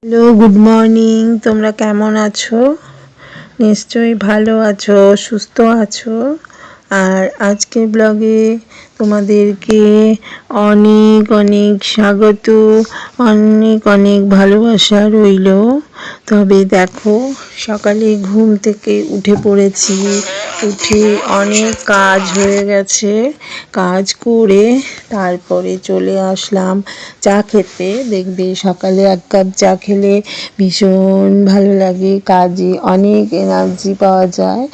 Hello, good morning. তোমরা কেমন আছো? নিশ্চয়ই ভালো আছো, সুস্থ আছো। আর আজকের ব্লগে তোমাদেরকে অনেক অনেক স্বাগত, অনেক অনেক ভালোবাসা রইল। তবে দেখো, সকালে ঘুম থেকে উঠে পড়েছি, উঠে অনেক কাজ হয়ে গেছে। কাজ করে তারপরে চলে আসলাম চা খেতে। দেখবে সকালে এক কাপ চা খেলে ভীষণ ভালো লাগে, কাজে অনেক এনার্জি পাওয়া যায়।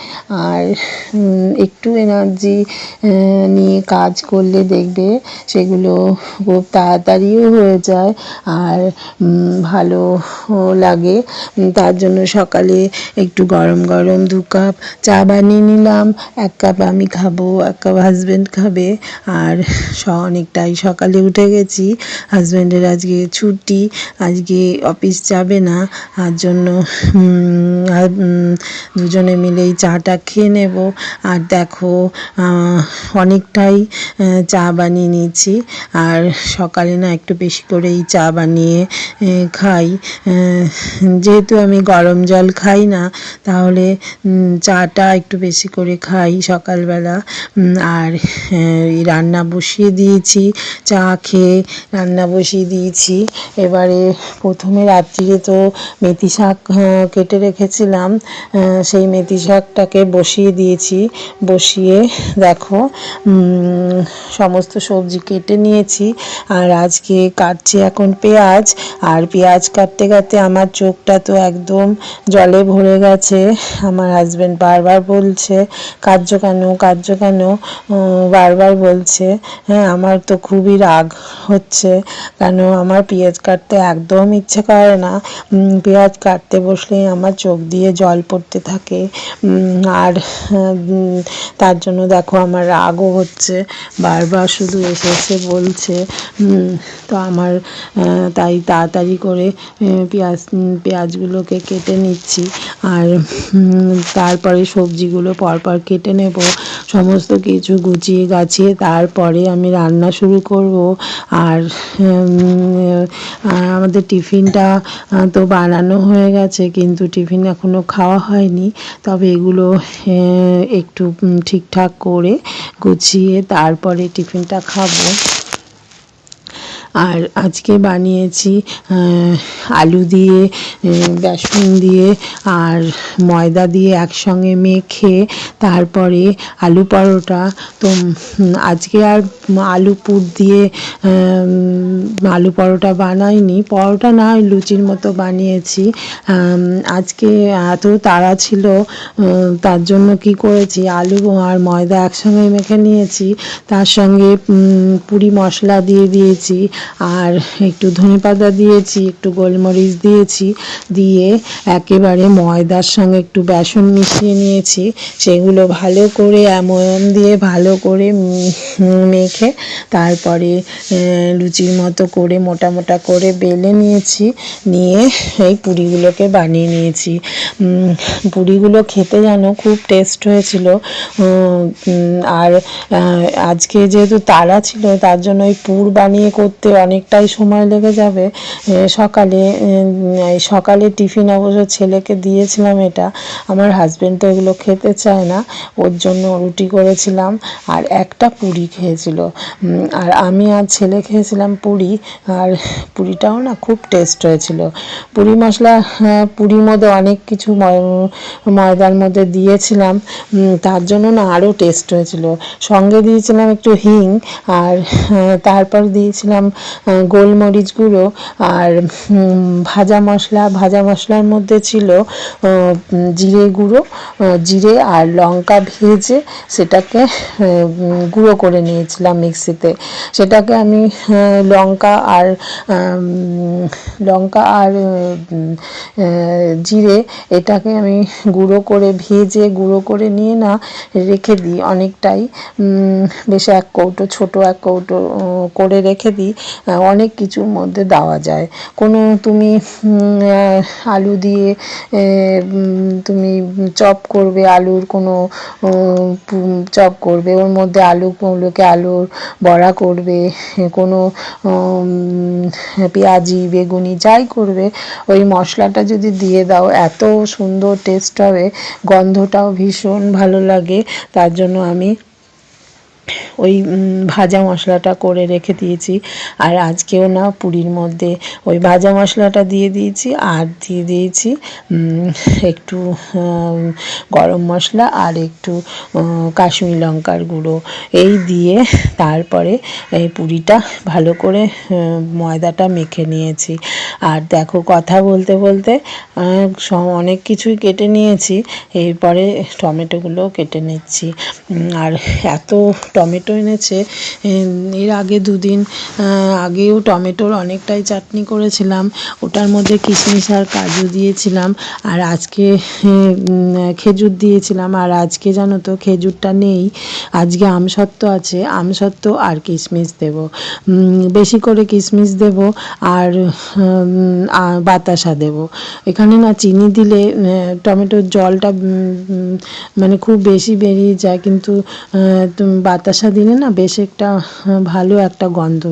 আর একটু এনার্জি নিয়ে কাজ করলে দেখবে সেগুলো খুব তাড়াতাড়িও হয়ে যায় আর ভালো লাগে। তার জন্য সকালে একটু গরম গরম 2 কাপ চা বানিয়ে নিলাম। 1 কাপ আমি খাবো, 1 কাপ হাজব্যান্ড খাবে। আর অনেকটাই সকালে উঠে গেছি, হাজব্যান্ডের আজকে ছুটি, আজকে অফিস যাবে না। তার জন্য দুজনে মিলেই চাটা খেয়ে নেব। আর দেখো, অনেকটাই চা বানিয়ে নিয়েছি। আর সকালে না একটু বেশি করেই চা বানিয়ে খাই। যেহেতু আমি গরম জল খাই না, তাহলে চাটা একটু বেশি করে খাই সকালবেলা। আর রান্না বসিয়ে দিয়েছি, চা খেয়ে রান্না বসিয়ে দিয়েছি। এবারে প্রথমে রাত্রিরে তো মেথি শাক কেটে রেখেছিলাম, সেই মেথি শাকটাকে বসিয়ে দিয়েছি। বসিয়ে দেখো সমস্ত সবজি কেটে নিয়েছি। আর আজকে কাটছি এখন পেঁয়াজ। আর পেঁয়াজ কাটতে কাটতে আমার চোখটা তো একদম জলে ভরে গেছে। আমার হাজব্যান্ড বারবার বলছে, কাঁদছো কেন, কাঁদছো কেন, বারবার বলছে। হ্যাঁ, আমার তো খুবই রাগ হচ্ছে, কেন আমার পেঁয়াজ কাটতে একদম ইচ্ছে করে না। পেঁয়াজ কাটতে বসলেই আমার চোখ দিয়ে জল পড়তে থাকে। আর তার জন্য দেখো আমার রাগও হচ্ছে, বারবার শুধু এসে এসে বলছে। তো আমার তাই তাড়াতাড়ি করে পেঁয়াজগুলোকে কেটে নিচ্ছি। আর তারপরে সবজিগুলো পরপর কেটে নেব, সমস্ত কিছু গুছিয়ে গাছিয়ে তারপরে আমি রান্না শুরু করব। আর আমাদের টিফিনটা তো বানানো হয়ে গেছে, কিন্তু টিফিন এখনও খাওয়া হয়নি। তবে এগুলো একটু ঠিকঠাক করে গুছিয়ে তারপরে টিফিনটা খাবো। আর আজকে বানিয়েছি আলু দিয়ে, বেসন দিয়ে আর ময়দা দিয়ে একসঙ্গে মেখে তারপরে আলু পরোটা। তো আজকে আর আলু পুর দিয়ে আলু পরোটা বানাইনি, পরোটা না লুচির মতো বানিয়েছি। আজকে এত তাড়া ছিল, তার জন্য কি করেছি, আলু আর ময়দা একসঙ্গে মেখে নিয়েছি, তার সঙ্গে পুরি মশলা দিয়ে দিয়েছি, আর একটু ধনেপাতা দিয়েছি, একটু গোলমরিচ দিয়েছি, দিয়ে একেবারে ময়দার সঙ্গে একটু বেসন মিশিয়ে নিয়েছি। সেগুলো ভালো করে ময়াম দিয়ে ভালো করে মেখে তারপরে লুচির মতো করে মোটা মোটা করে বেলে নিয়েছি। নিয়ে এই পুরিগুলোকে বানিয়ে নিয়েছি। পুরিগুলো খেতে যেন খুব টেস্ট হয়েছিল। আর আজকে যেহেতু তাড়া ছিল, তার জন্য ওই পুর বানিয়ে করতে অনেকটাই সময় লেগে যাবে। সকালে টিফিন অবশ্য ছেলেকে দিয়েছিলাম এটা। আমার হাজব্যান্ড তো এগুলো খেতে চায় না, ওর জন্য রুটি করেছিলাম আর একটা পুরি খেয়েছিল। আর আমি আর ছেলে খেয়েছিলাম পুরি। আর পুরিটাও না খুব টেস্ট হয়েছিল। পুরি মশলা, পুরির মধ্যে অনেক কিছু ময়দার মধ্যে দিয়েছিলাম, তার জন্য না আরও টেস্ট হয়েছিল। সঙ্গে দিয়েছিলাম একটু হিং, আর তারপর দিয়েছিলাম গোলমরিচ গুঁড়ো আর ভাজা মশলা। ভাজা মশলার মধ্যে ছিল জিরে গুঁড়ো, জিরে আর লঙ্কা ভেজে সেটাকে গুঁড়ো করে নিয়েছিলাম মিক্সিতে। সেটাকে আমি লঙ্কা আর জিরে এটাকে আমি গুঁড়ো করে ভেজে গুঁড়ো করে নিয়ে না রেখে দিই অনেকটাই, বেশ 1 কৌটো, ছোটো 1 কৌটো করে রেখে দিই। অনেক কিছুর মধ্যে দেওয়া যায়। কোনো তুমি আলু দিয়ে তুমি চপ করবে, আলুর কোনো চপ করবে, ওর মধ্যে আলুগুলোকে আলুর বড়া করবে, কোনো পেঁয়াজি বেগুনি যাই করবে ওই মশলাটা যদি দিয়ে দাও এত সুন্দর টেস্ট হবে, গন্ধটাও ভীষণ ভালো লাগে। তার জন্য আমি ওই ভাজা মশলাটা করে রেখে দিয়েছি। আর আজকেও না পুরীর মধ্যে ওই ভাজা মশলাটা দিয়ে দিয়েছি, আর দিয়ে দিয়েছি একটু গরম মশলা আর একটু কাশ্মীরি লঙ্কার গুঁড়ো, এই দিয়ে তারপরে এই পুরিটা ভালো করে ময়দাটা মেখে নিয়েছি। আর দেখো কথা বলতে বলতে অনেক কিছুই কেটে নিয়েছি, এরপরে টমেটোগুলোও কেটে নিচ্ছি। আর এত টমেটো এনেছে, এর আগে দুদিন আগেও টমেটোর অনেকটাই চাটনি করেছিলাম, ওটার মধ্যে কিশমিশ আর কাজু দিয়েছিলাম, আর আজকে খেজুর দিয়েছিলাম। আর আজকে জানো তো খেজুরটা নেই, আজকে আমসত্ত্ব আছে, আমসত্ত্ব আর কিশমিশ দেব, বেশি করে কিশমিশ দেব আর বাতাসা দেব। এখানে না চিনি দিলে টমেটোর জলটা মানে খুব বেশি বেরিয়ে যায়, কিন্তু বাতাসা দিলে না বেশ একটা ভালো একটা গন্ধ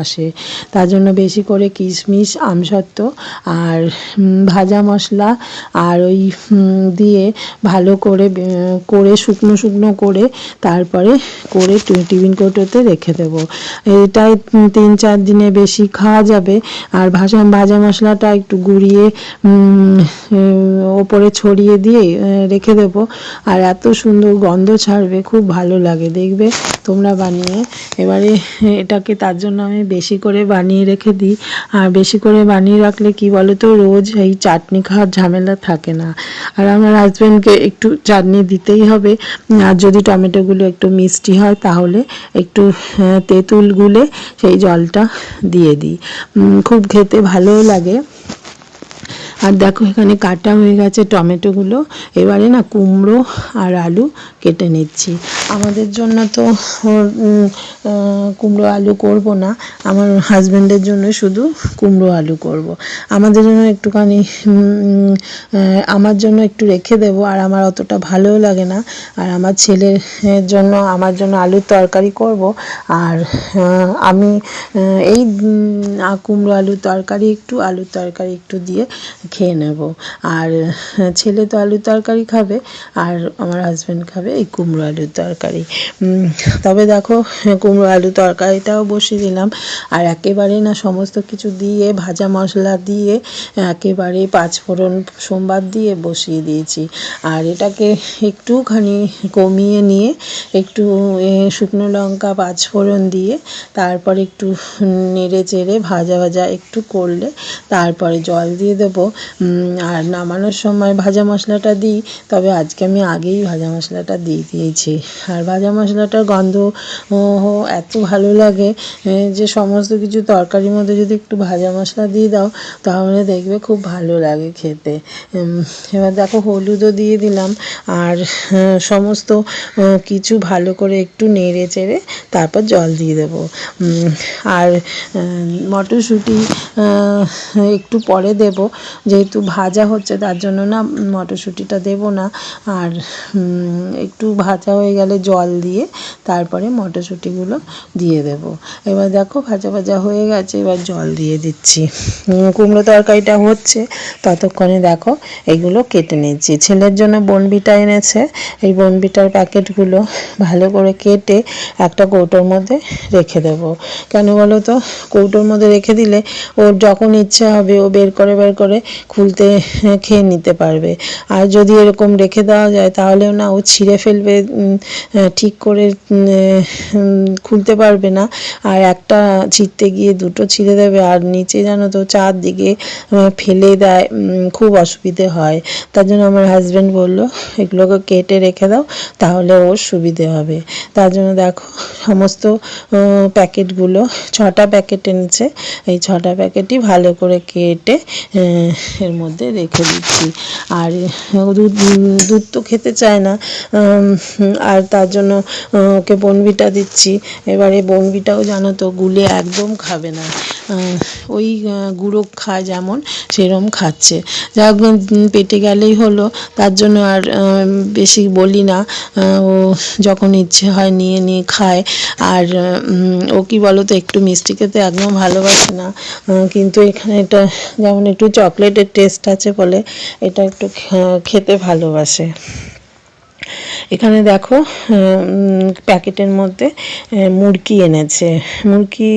আসে। তার জন্য বেশি করে কিশমিশ, আমসত্ত্ব আর ভাজা মশলা আর ওই দিয়ে ভালো করে করে শুকনো শুকনো করে তারপরে করে টিফিন কৌটোতে রেখে দেব। এটাই 3-4 দিনে বেশি খাওয়া যাবে। আর ভাজা মশলাটা একটু গুঁড়িয়ে ওপরে ছড়িয়ে দিয়ে রেখে দেব, আর এত সুন্দর গন্ধ ছাড়বে, খুব ভালো লাগে দেখবে তোমরা বানিয়ে। এবারে এটাকে তার জন্য আমি বেশি করে বানিয়ে রেখে দিই। আর বেশি করে বানিয়ে রাখলে কি বলো তো, রোজ এই চাটনি খাওয়ার ঝামেলা থাকে না। আর আমার হাজব্যান্ডকে একটু চাটনি দিতেই হবে। আর যদি টমেটোগুলো একটু মিষ্টি হয় তাহলে একটু তেঁতুল গুলে সেই জলটা দিয়ে দিই, খুব খেতে ভালোও লাগে। আর দেখো এখানে কাটা হয়ে গেছে টমেটোগুলো, এবারে না কুমড়ো আর আলু কেটে নিচ্ছি। আমাদের জন্য তো কুমড়ো আলু করব না, আমার হাজব্যান্ডের জন্য শুধু কুমড়ো আলু করব। আমাদের জন্য একটুখানি আমার জন্য একটু রেখে দেব, আর আমার অতটা ভালোও লাগে না। আর আমার ছেলের জন্য আমার জন্য আলুর তরকারি করব। আর আমি এই কুমড়ো আলুর তরকারি একটু, আলুর তরকারি একটু দিয়ে খেয়ে নেব। আর ছেলে তো আলুর তরকারি খাবে, আর আমার হাজব্যান্ড খাবে এই কুমড়ো আলুর তরকারি। তবে দেখো কুমড়ো আলুর তরকারিটাও বসিয়ে দিলাম, আর একেবারে না সমস্ত কিছু দিয়ে ভাজা মশলা দিয়ে একেবারে 5 ফোড়ন সোমবার দিয়ে বসিয়ে দিয়েছি। আর এটাকে একটুখানি কমিয়ে নিয়ে একটু শুকনো লঙ্কা 5 ফোড়ন দিয়ে তারপরে একটু নেড়ে চেড়ে ভাজা ভাজা একটু করলে তারপরে জল দিয়ে দেবো। আর নামানোর সময় ভাজা মশলাটা দিই, তবে আজকে আমি আগেই ভাজা মশলাটা দিয়ে দিয়েছি। আর ভাজা মশলাটার গন্ধ এত ভালো লাগে যে সমস্ত কিছু তরকারির মধ্যে যদি একটু ভাজা মশলা দিয়ে দাও তাহলে দেখবে খুব ভালো লাগে খেতে। এবার দেখো হলুদও দিয়ে দিলাম, আর সমস্ত কিছু ভালো করে একটু নেড়ে চেড়ে তারপর জল দিয়ে দেবো। আর মটরশুঁটি একটু পরে দেব, যেহেতু ভাজা হচ্ছে তার জন্য না মটরশুঁটিটা দেব না। আর একটু ভাজা হয়ে গেলে জল দিয়ে তারপরে মটরশুঁটিগুলো দিয়ে দেব। এবার দেখো ভাজা ভাজা হয়ে গেছে, এবার জল দিয়ে দিচ্ছি। কুমড়ো তরকারিটা হচ্ছে ততক্ষণে দেখো এগুলো কেটে নিচ্ছি। ছেলের জন্য বনবিটা এনেছে, এই বনবিটার প্যাকেটগুলো ভালো করে কেটে একটা কৌটোর মধ্যে রেখে দেব। কেন বলো তো, কৌটোর মধ্যে রেখে দিলে ওর যখন ইচ্ছা হবে ও বের করে খুলতে খেয়ে নিতে পারবে। আর যদি এরকম রেখে দেওয়া যায় তাহলেও না ও ছিঁড়ে ফেলবে, ঠিক করে খুলতে পারবে না। আর একটা ছিঁড়তে গিয়ে দুটো ছিঁড়ে দেবে, আর নিচে জানো তো চারদিকে ফেলে দেয়, খুব অসুবিধে হয়। তার জন্য আমার হাজব্যান্ড বললো এগুলোকে কেটে রেখে দাও, তাহলে ওর সুবিধে হবে। তার জন্য দেখো সমস্ত প্যাকেটগুলো 6টা প্যাকেট এনেছে, এই 6টা প্যাকেটই ভালো করে কেটে এর মধ্যে রেখে দিচ্ছি। আর দুধ তো খেতে চায় না, আর তার জন্য ওকে বনভিটা দিচ্ছি। এবারে বনভিটাও জানো তো গুলে একদম খাবে না, ওই গুঁড়ো খায় যেমন সেরম খাচ্ছে। যাক পেটে গেলেই হলো, তার জন্য আর বেশি বলি না। ও যখন ইচ্ছে হয় নিয়ে নিয়ে খায়। আর ও কি বলো তো, একটু মিষ্টি খেতে একদম ভালোবাসে না, কিন্তু এখানে এটা যেমন একটু চকলেটের টেস্ট আছে বলে এটা একটু খেতে ভালোবাসে। এখানে দেখো প্যাকেটের মধ্যে মুড়কি এনেছে। মুড়কি,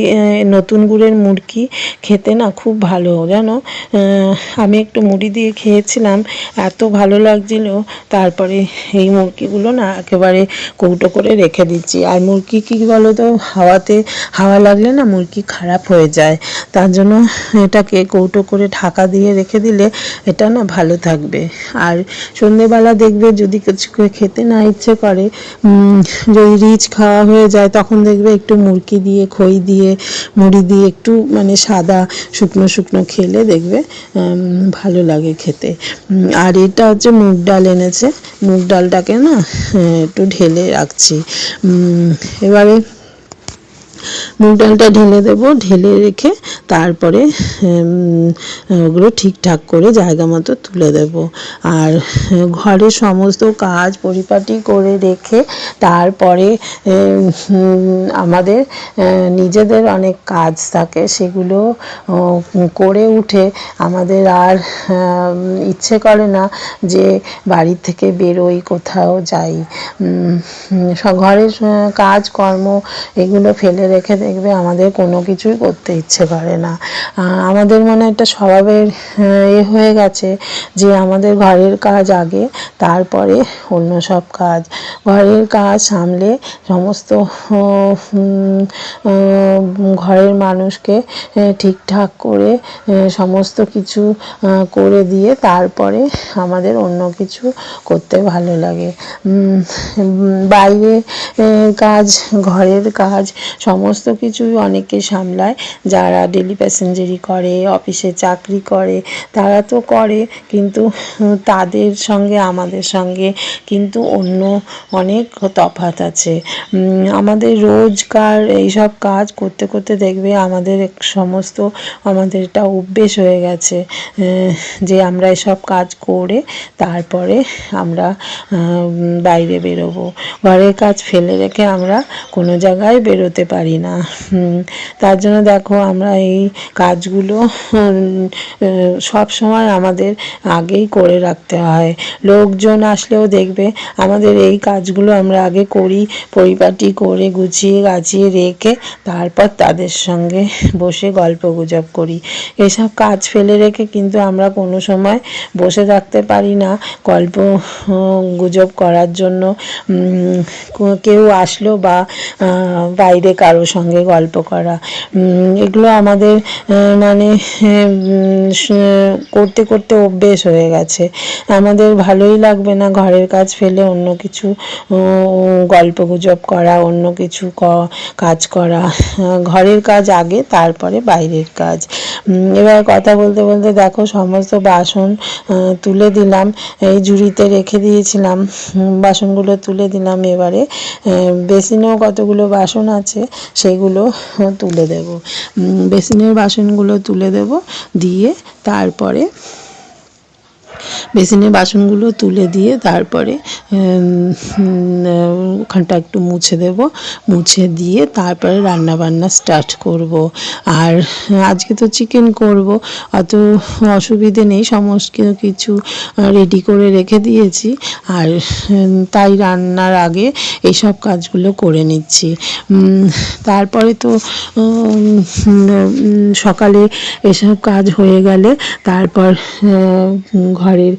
নতুন গুড়ের মুড়কি খেতে না খুব ভালো জানো। আমি একটু মুড়ি দিয়ে খেয়েছিলাম, এত ভালো লাগছিল। তারপরে এই মুড়কিগুলো না একেবারে কৌটো করে রেখে দিচ্ছি। আর মুড়কি কী বলো তো, হাওয়া লাগলে না মুড়কি খারাপ হয়ে যায়, তার জন্য এটাকে কৌটো করে ঢাকা দিয়ে রেখে দিলে এটা না ভালো থাকবে। আর সন্ধেবেলা দেখবে যদি কিছু খেতে না ইচ্ছে করে, যদি রিচ খাওয়া হয়ে যায়, তখন দেখবে একটু মুড়কি দিয়ে, খই দিয়ে, মুড়ি দিয়ে একটু মানে সাদা শুকনো শুকনো খেলে দেখবে ভালো লাগে খেতে। আর এটা হচ্ছে মুগ ডাল এনেছে, মুগ ডালটাকে না একটু ঢেলে রাখছি। এবারে মুগ ডালটা ঢেলে দেবো, ঢেলে রেখে তারপরে ওগুলো ঠিকঠাক করে জায়গা মতো তুলে দেব। আর ঘরের সমস্ত কাজ পরিপাটি করে রেখে তারপরে আমাদের নিজেদের অনেক কাজ থাকে, সেগুলো করে উঠে আমাদের আর ইচ্ছে করে না যে বাড়ি থেকে বেরোই, কোথাও যাই। ঘরের কাজ কর্ম এগুলো ফেলে রেখে দেখবে আমাদের কোনো কিছুই করতে ইচ্ছে করে না। আমাদের মনে একটা স্বভাবের হয়ে গেছে যে আমাদের ঘরের কাজ আগে, তারপরে অন্য সব কাজ। ঘরের কাজ সামলে সমস্ত ঘরের মানুষকে ঠিকঠাক করে সমস্ত কিছু করে দিয়ে তারপরে আমাদের অন্য কিছু করতে ভালো লাগে। বাইরে কাজ, ঘরের কাজ সমস্ত কিছুই অনেকে সামলায়, যারা ডেলি প্যাসেঞ্জারি করে, অফিসে চাকরি করে, তারা তো করে, কিন্তু তাদের সঙ্গে আমাদের সঙ্গে কিন্তু অন্য অনেক তফাৎ আছে। আমাদের রোজকার এইসব কাজ করতে করতে দেখবে আমাদের আমাদের এটা অভ্যেস হয়ে গেছে যে আমরা এসব কাজ করে তারপরে আমরা বাইরে বেরোবো। ঘরের কাজ ফেলে রেখে আমরা কোনো জায়গায় বেরোতে পারি না। তার জন্য দেখো আমরা এই কাজগুলো সব সময় আমাদের আগেই করে রাখতে হয়। লোকজন আসলেও দেখবে আমাদের এই কাজগুলো আমরা আগে করি, পরিপাটি করে গুছিয়ে গাছিয়ে রেখে তারপর তাদের সঙ্গে বসে গল্প গুজব করি। এসব কাজ ফেলে রেখে কিন্তু আমরা কোনো সময় বসে থাকতে পারি না গল্প গুজব করার জন্য। কেউ আসলো বা বাইরে কারোর সঙ্গে গল্প করা, এগুলো আমাদের মানে করতে করতে অভ্যেস হয়ে গেছে। আমাদের ভালোই লাগবে না ঘরের কাজ ফেলে অন্য কিছু গল্প গুজব করা, অন্য কিছু কাজ করা। ঘরের কাজ আগে, তারপরে বাইরের কাজ। এবার কথা বলতে বলতে দেখো সমস্ত বাসন তুলে দিলাম, এই ঝুড়িতে রেখে দিয়েছিলাম, বাসনগুলো তুলে দিলাম। এবারে বেসিনেও কতগুলো বাসন আছে সেগুলো তুলে দেব। বেসিনের বাসনগুলো তুলে দেব, দিয়ে তারপরে বেসিনের বাসনগুলো তুলে দিয়ে তারপরে ওখানটা একটু মুছে দেব, মুছে দিয়ে তারপরে রান্না বান্না স্টার্ট করব। আর আজকে তো চিকেন করব, অত অসুবিধে নেই, সমস্ত কিছু রেডি করে রেখে দিয়েছি। আর তাই রান্নার আগে এইসব কাজগুলো করে নিচ্ছি। তারপরে তো সকালে এসব কাজ হয়ে গেলে তারপর ঘরের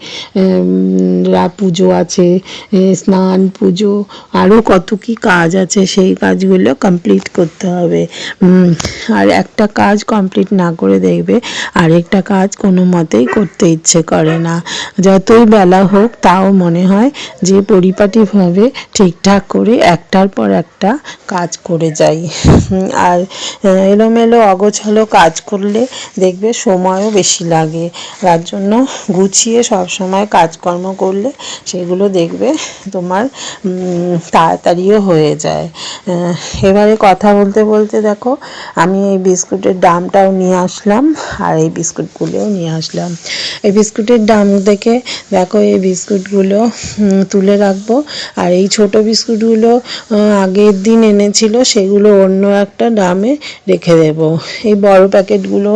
পুজো আছে, স্নান, পুজো, আরও কত কি কাজ আছে, সেই কাজগুলো কমপ্লিট করতে হবে। আর একটা কাজ কমপ্লিট না করে দেখবে আরেকটা কাজ কোনো মতেই করতে ইচ্ছে করে না। যতই বেলা হোক তাও মনে হয় যে পরিপাটিভাবে ঠিকঠাক করে একটার পর একটা কাজ করে যাই। আর এলোমেলো অগোছালো কাজ করলে দেখবে সময়ও বেশি লাগে। তার জন্য গুছিয়ে সব সব সময় কাজকর্ম করলে সেগুলো দেখবে তোমার তাড়াতাড়িও হয়ে যায়। এবারে কথা বলতে বলতে দেখো আমি এই বিস্কুটের ডামটাও নিয়ে আসলাম আর এই বিস্কুটগুলোও নিয়ে আসলাম। এই বিস্কুটের ডাম দেখে দেখো এই বিস্কুটগুলো তুলে রাখবো। আর এই ছোট বিস্কুটগুলো আগের দিন এনেছিল, সেগুলো অন্য একটা ডামে রেখে দেব। এই বড় প্যাকেটগুলো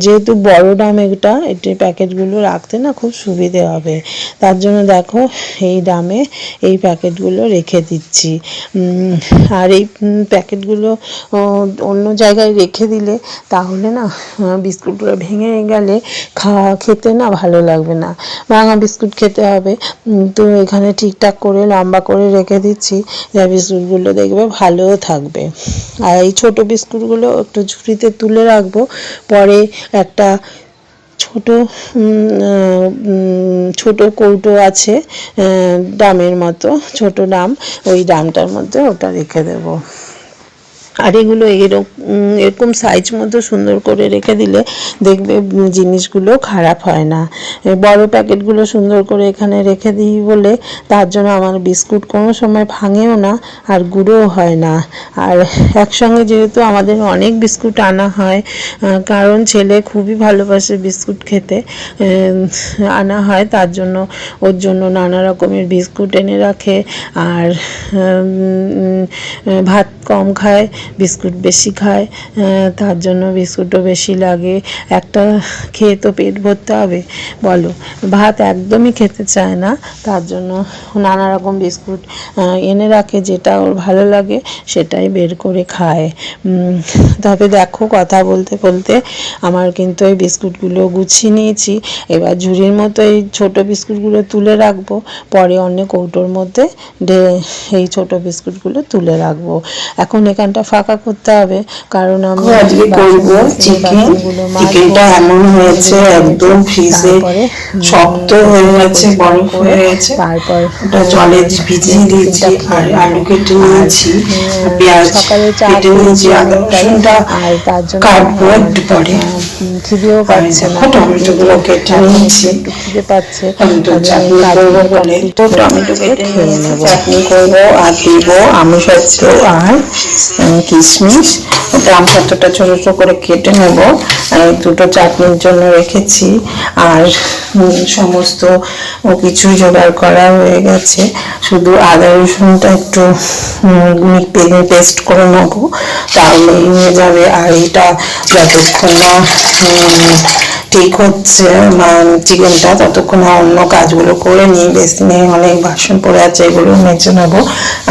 যেহেতু বড় ডাম এটা প্যাকেটগুলো রাখতে না খুব সুবিধে হবে, তার জন্য দেখো এই ডামে এই প্যাকেটগুলো রেখে দিচ্ছি। আর এই প্যাকেটগুলো অন্য জায়গায় রেখে দিলে তাহলে না বিস্কুটগুলো ভেঙে গেলে খেতে না ভালো লাগবে না, ভাঙা বিস্কুট খেতে হবে। তো এখানে ঠিকঠাক করে লম্বা করে রেখে দিচ্ছি, যা বিস্কুটগুলো দেখবে ভালোও থাকবে। আর এই ছোট বিস্কুটগুলো একটু ঝুড়িতে তুলে রাখবো, পরে একটা ছোট কৌটো আছে ডামের মতো, ছোট ডাম, ওই ডামটার মধ্যে ওটা রেখে দেবো। আর এগুলো এরকম সাইজ মতো সুন্দর করে রেখে দিলে দেখবে জিনিসগুলো খারাপ হয় না। বড় প্যাকেটগুলো সুন্দর করে এখানে রেখে দিই বলে তার জন্য আমার বিস্কুট কোনো সময় ভাঙেও না আর গুঁড়োও হয় না। আর একসঙ্গে যেহেতু আমাদের অনেক বিস্কুট আনা হয়, কারণ ছেলে খুবই ভালোবাসে বিস্কুট খেতে, আনা হয়, তার জন্য ওর জন্য নানা রকমের বিস্কুট এনে রাখে। আর ভাত কম খায়, বিস্কুট বেশি খায়, তার জন্য বিস্কুটও বেশি লাগে। একটা খেয়ে তো পেট ভরতে হবে বলো, ভাত একদমই খেতে চায় না, তার জন্য নানা রকম বিস্কুট এনে রাখে, যেটা ওর ভালো লাগে সেটাই বের করে খায়। তবে দেখো কথা বলতে বলতে আমার কিন্তু এই বিস্কুটগুলো গুছিয়ে নিয়েছি। এবার ঝুড়ির মতো এই ছোটো বিস্কুটগুলো তুলে রাখবো, পরে অন্য কৌটোর মধ্যে এই ছোটো বিস্কুটগুলো তুলে রাখবো। এখন এখানটা ফাঁকা করতে হবে, কারণ আমি আজকে করব চিকেন। চিকেনটা এমন হয়েছে একদম ফ্রিজে শক্ত হয়ে গেছে, বরফ হয়ে গেছে। তারপর ওটা জলে ভিজিয়ে দিয়েছি আর আলু কেটে নিয়েছি, পেঁয়াজ কেটে নিয়েছি, আদা রসুনটা আর তার জন্য কাটবো একটু পরে। খিদেও পাচ্ছে না, টমেটোগুলো কেটে নিয়েছি, একটু খিদে পাচ্ছে, চাটনি করবো বলে টমেটো কেটে খেয়ে নেবো। চাটনি করবো আর দেবো আমসত্ব আর কিশমিশ। ওটা আমসত্বটা ছোটো ছোটো করে কেটে নেব, দুটো চাটনির জন্য রেখেছি। আর সমস্ত কিছু জোগাড় করা হয়ে গেছে, শুধু আদা রসুনটা একটু পেস্ট করে নেবো, তাহলে হয়ে যাবে। আর এটা যতক্ষণ না ঠিক হচ্ছে চিকেনটা, ততক্ষণ অন্য কাজগুলো করে নিই। বেসিনে অনেক বাসন পড়ে আছে, এগুলো মেজে নেবো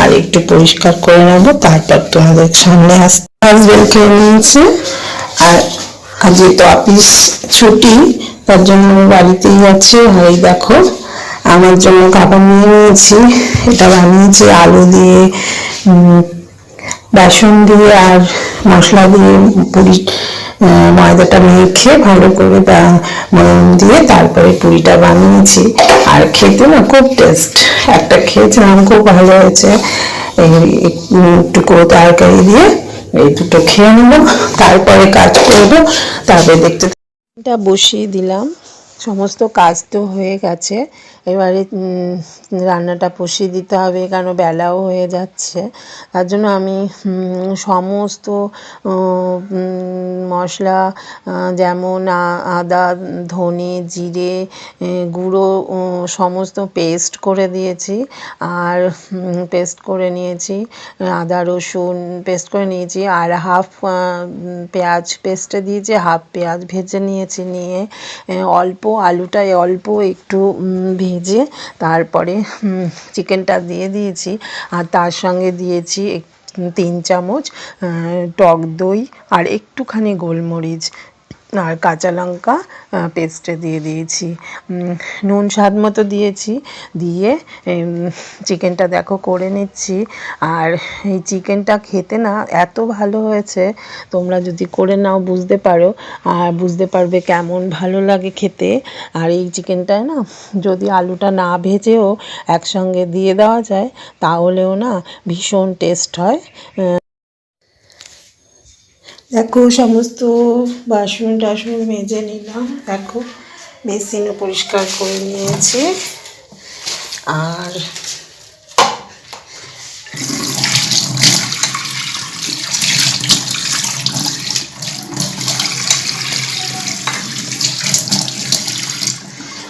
আর একটু পরিষ্কার করে নেবো, তারপর তোমাদের সামনে আসতে। হাজবেন্ড খেয়ে নিয়েছে, আর আজকে তো অফিস ছুটি, তার জন্য বাড়িতেই আছে। আর এই দেখো আমার জন্য খাবার নিয়ে নিয়েছি, এটা বানিয়েছি আলু দিয়ে, বেসন দিয়ে আর মশলা দিয়ে, পুরি ময়দাটা মেখে ভালো করে ময়ম দিয়ে তারপরে পুরিটা বানিয়েছি। আর খেতে না খুব টেস্ট, একটা খেয়েছিলাম খুব ভালো হয়েছে। একটু তরকারি দিয়ে এই দুটো খেয়ে নেবো, তারপরে কাজ করবো। তারপরে দেখতে এটা বসিয়ে দিলাম, সমস্ত কাজ তো হয়ে গেছে। এবারে রান্নাটা বসিয়ে দিতে হবে, কারণ বেলাও হয়ে যাচ্ছে। তার জন্য আমি সমস্ত মশলা, যেমন আদা, ধনে, জিরে গুঁড়ো সমস্ত পেস্ট করে দিয়েছি। আর পেস্ট করে নিয়েছি, আদা রসুন পেস্ট করে নিয়েছি, আর হাফ পেঁয়াজ পেস্টে দিয়েছি, হাফ পেঁয়াজ ভেজে নিয়েছি। নিয়ে আলুটা অল্প একটু ভেজে তারপরে চিকেনটা দিয়ে দিয়েছি। আর তার সঙ্গে দিয়েছি 3 চামচ টক দই আর একটুখানি গোলমরিচ আর কাঁচা লঙ্কা পেস্টে দিয়ে দিয়েছি। নুন স্বাদ মতো দিয়েছি, দিয়ে চিকেনটা দেখো করে নিচ্ছি। আর এই চিকেনটা খেতে না এত ভালো হয়েছে, তোমরা যদি করে নাও বুঝতে পারো, আর বুঝতে পারবে কেমন ভালো লাগে খেতে। আর এই চিকেনটায় না যদি আলুটা না ভেজেও একসঙ্গে দিয়ে দেওয়া যায়, তাহলেও না ভীষণ টেস্ট হয়। দেখো সমস্ত বাসন টাসন মেজে নিলাম, দেখো বেসিনও পরিষ্কার করে নিয়েছি। আর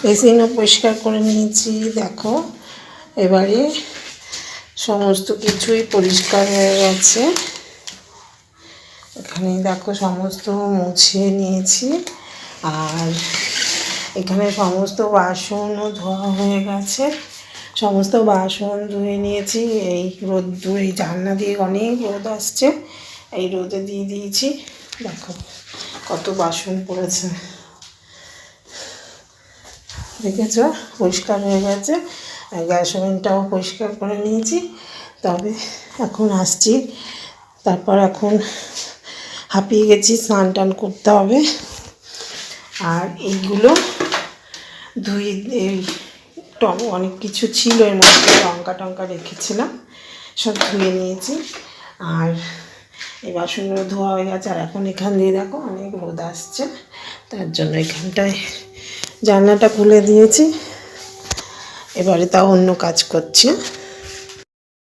বেসিনও পরিষ্কার করে নিয়েছি। দেখো এবারে সমস্ত কিছুই পরিষ্কার হয়ে গেছে। এখানে দেখো সমস্ত মুছে নিয়েছি। আর এখানে সমস্ত বাসনও ধোয়া হয়ে গেছে। সমস্ত বাসন ধুয়ে নিয়েছি। এই রোদ্দুর, এই জানলা দিয়ে অনেক রোদ আসছে, এই রোদে দিয়ে দিয়েছি। দেখো কত বাসন পড়েছে, দেখেছ? পরিষ্কার হয়ে গেছে। গ্যাস ওভেনটাও পরিষ্কার করে নিয়েছি। তবে এখন আসছি, তারপর এখন হাঁপিয়ে গেছি, স্নান টান করতে হবে। আর এইগুলো ধুয়ে, এই অনেক কিছু ছিল এর মধ্যে, লঙ্কা টঙ্কা রেখেছিলাম, সব ধুয়ে নিয়েছি। আর এই বাসনগুলো ধোয়া হয়ে গেছে। আর এখন এখান দিয়ে দেখো অনেক রোদ আসছে, তার জন্য এখানটায় জানলাটা খুলে দিয়েছি। এবারে তাও অন্য কাজ করছি।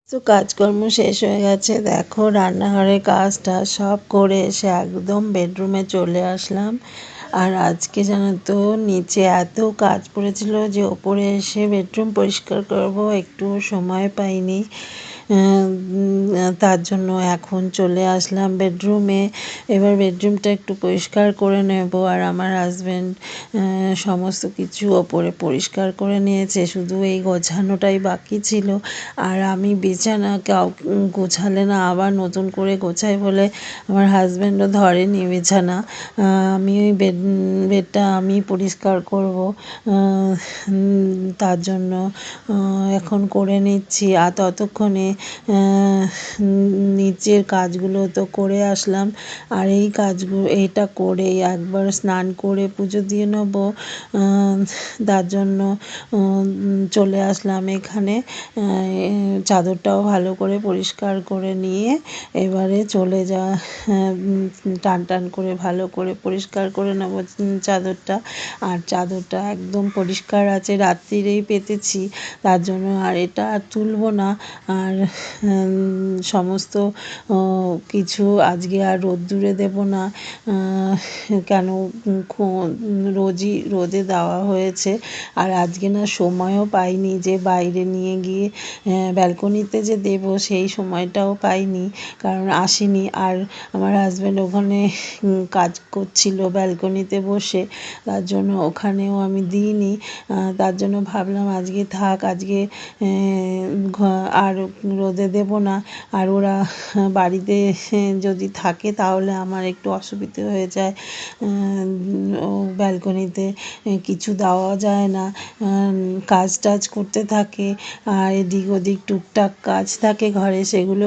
তো কাজকর্ম শেষ হয়ে গেছে। দেখো রান্নাঘরের কাজটা সব করে এসে একদম বেডরুমে চলে আসলাম। আর আজকে জানো তো নিচে এত কাজ পড়েছিল যে ওপরে এসে বেডরুম পরিষ্কার করব, একটু সময় পাইনি। তার জন্য এখন চলে আসলাম বেডরুমে। এবার বেডরুমটা একটু পরিষ্কার করে নেব। আর আমার হাজব্যান্ড সমস্ত কিছু ওপরে পরিষ্কার করে নিয়েছে, শুধু এই গোছানোটাই বাকি ছিল। আর আমি বিছানা গোছালে না আবার নতুন করে গোছাই বলে আমার হাজব্যান্ডও ধরেনি বিছানা। আমি ওই বেডটা আমি পরিষ্কার করব, তার জন্য এখন করে নিচ্ছি। আর ততক্ষণে নিচের কাজগুলো তো করে আসলাম। আর এই কাজগুলো, এটা করে একবার স্নান করে পুজো দিয়ে নেব, তার জন্য চলে আসলাম এখানে। চাদরটাও ভালো করে পরিষ্কার করে নিয়ে এবারে চলে টান টান করে ভালো করে পরিষ্কার করে নেব চাদরটা। আর চাদরটা একদম পরিষ্কার আছে, রাত্রিরেই পেতেছি, তার জন্য আর এটা আর তুলবো না। আর সমস্ত কিছু আজকে আর রোদ্দুরে দেব না, কেন রোজই রোদে দেওয়া হয়েছে। আর আজকে না সময়ও পাইনি যে বাইরে নিয়ে গিয়ে ব্যালকনিতে যে দেব, সেই সময়টাও পাইনি, কারণ আসেনি। আর আমার হাজব্যান্ড ওখানে কাজ করছিল ব্যালকনিতে বসে, তার জন্য ওখানেও আমি দিইনি। তার জন্য ভাবলাম আজকে থাক, আজকে আর রোদে দেব না। আর ওরা বাড়িতে যদি থাকে তাহলে আমার একটু অসুবিধে হয়ে যায়, ব্যালকনিতে কিছু দেওয়া যায় না, কাজ টাজ করতে থাকে। আর এদিক ওদিক টুকটাক কাজ থাকে ঘরে, সেগুলো